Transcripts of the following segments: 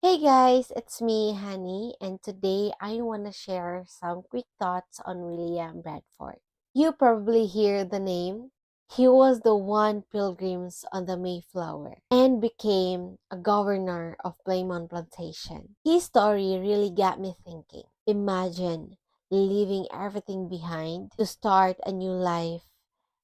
Hey guys, it's me, Honey, and today I want to share some quick thoughts on William Bradford. You probably hear the name. He was the one Pilgrims on the Mayflower and became a governor of Plymouth Plantation. His story really got me thinking. Imagine leaving everything behind to start a new life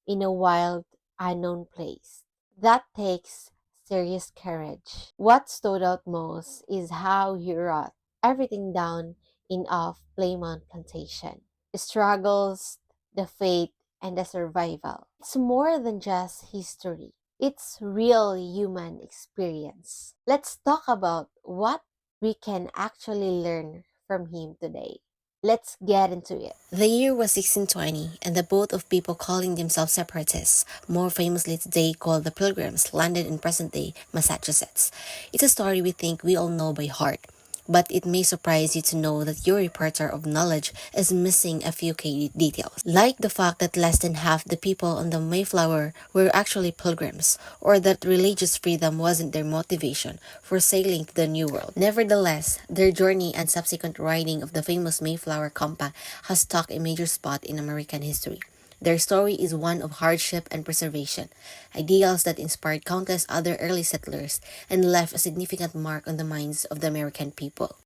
in a wild, unknown place. That takes serious courage. What stood out most is how he wrote everything down in Of Plymouth Plantation. The struggles, the faith, and the survival. It's more than just history. It's real human experience. Let's talk about what we can actually learn from him today. Let's get into it. The year was 1620, and the boat of people calling themselves separatists, more famously today called the Pilgrims, landed in present-day Massachusetts. It's a story we think we all know by heart, but it may surprise you to know that your repertoire of knowledge is missing a few key details, like the fact that less than half the people on the Mayflower were actually pilgrims, or that religious freedom wasn't their motivation for sailing to the New World. Nevertheless, their journey and subsequent writing of the famous Mayflower Compact has stuck a major spot in American history. Their story is one of hardship and preservation, ideals that inspired countless other early settlers and left a significant mark on the minds of the American people.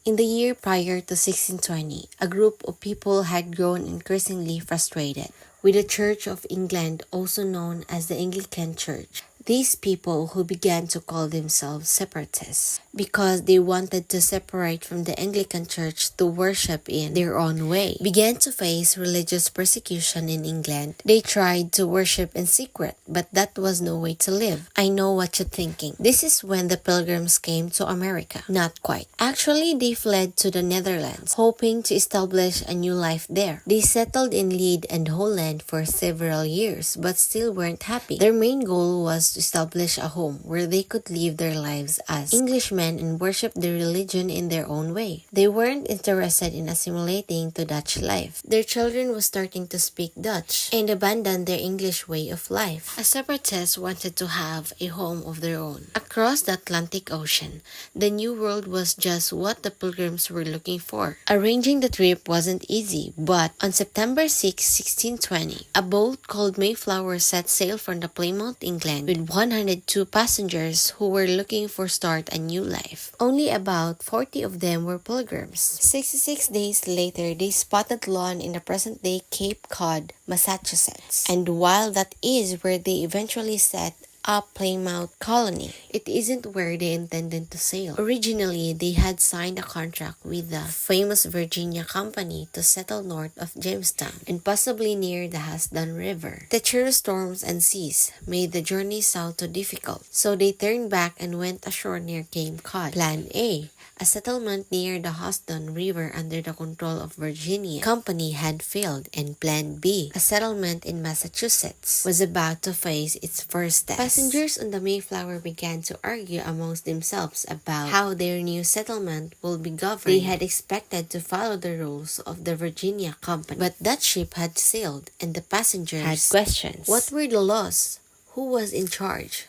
In the year prior to 1620, a group of people had grown increasingly frustrated with the Church of England, also known as the Anglican Church. These people who began to call themselves separatists because they wanted to separate from the Anglican Church to worship in their own way began to face religious persecution in England. They tried to worship in secret, but that was no way to live. I know what you're thinking. This is when the Pilgrims came to America. Not quite. Actually, they fled to the Netherlands, hoping to establish a new life there. They settled in Leeds and Holland for several years, but still weren't happy. Their main goal was to establish a home where they could live their lives as Englishmen and worship their religion in their own way. They weren't interested in assimilating to Dutch life. Their children were starting to speak Dutch and abandon their English way of life. As separatists wanted to have a home of their own. Across the Atlantic Ocean, the New World was just what the Pilgrims were looking for. Arranging the trip wasn't easy, but on September 6, 1620, a boat called Mayflower set sail from the Plymouth, England with 102 passengers who were looking for start a new life. Only about 40 of them were pilgrims. 66 days later, they spotted land in the present-day Cape Cod, Massachusetts. And while that is where they eventually set up Plymouth colony, it isn't where they intended to sail. Originally, they had signed a contract with the famous Virginia Company to settle north of Jamestown and possibly near the Hudson River. Treacherous storms and seas made the journey south too difficult, so they turned back and went ashore near Cape Cod. Plan A, a settlement near the Hudson River under the control of Virginia Company, had failed, and Plan B, a settlement in Massachusetts, was about to face its first test. Passengers on the Mayflower began to argue amongst themselves about how their new settlement will be governed. They had expected to follow the rules of the Virginia Company, but that ship had sailed, and the passengers had questions. What were the laws? Who was in charge?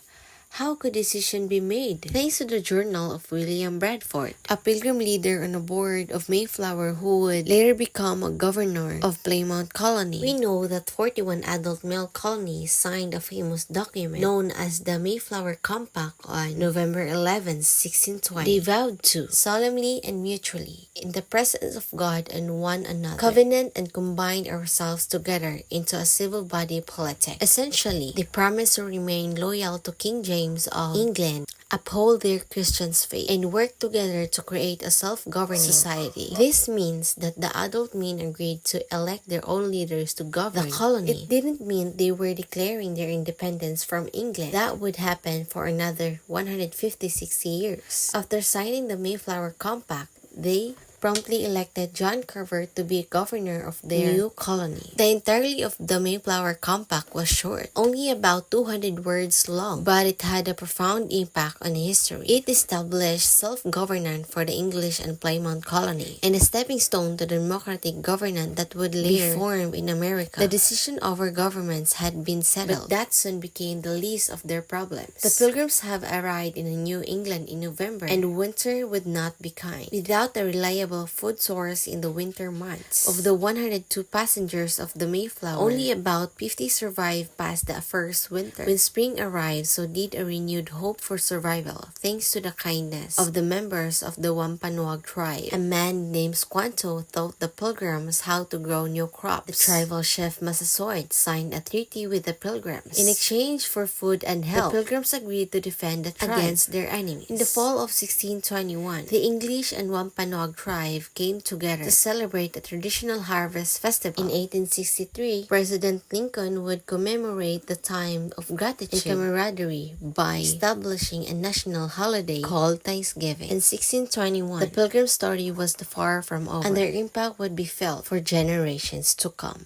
How could decision be made? Thanks to the journal of William Bradford, a pilgrim leader on a board of Mayflower who would later become a governor of Plymouth colony, we know that 41 adult male colonies signed a famous document known as the Mayflower Compact on November 11, 1620. They vowed to, solemnly and mutually, in the presence of God and one another, covenant and combine ourselves together into a civil body politic. Essentially, they promised to remain loyal to King James of England, uphold their Christian faith, and work together to create a self-governing society. This means that the adult men agreed to elect their own leaders to govern the colony. It didn't mean they were declaring their independence from England. That would happen for another 150-60 years. After signing the Mayflower Compact, they promptly elected John Carver to be governor of their new colony. The entirety of the Mayflower Compact was short, only about 200 words long, but it had a profound impact on history. It established self-governance for the English and Plymouth colony, and a stepping stone to the democratic government that would later be formed in America. The decision over governments had been settled, but that soon became the least of their problems. The Pilgrims have arrived in New England in November, and winter would not be kind. Without a reliable food source in the winter months, of the 102 passengers of the Mayflower, only about 50 survived past the first winter. When spring arrived, so did a renewed hope for survival, thanks to the kindness of the members of the Wampanoag tribe. A man named Squanto taught the Pilgrims how to grow new crops. The tribal chief Massasoit signed a treaty with the Pilgrims. In exchange for food and help, the Pilgrims agreed to defend the tribe against their enemies. In the fall of 1621, the English and Wampanoag tribe came together to celebrate a traditional harvest festival. In 1863, President Lincoln would commemorate the time of gratitude and camaraderie by establishing a national holiday called Thanksgiving. In 1621, the Pilgrim story was far from over, and their impact would be felt for generations to come.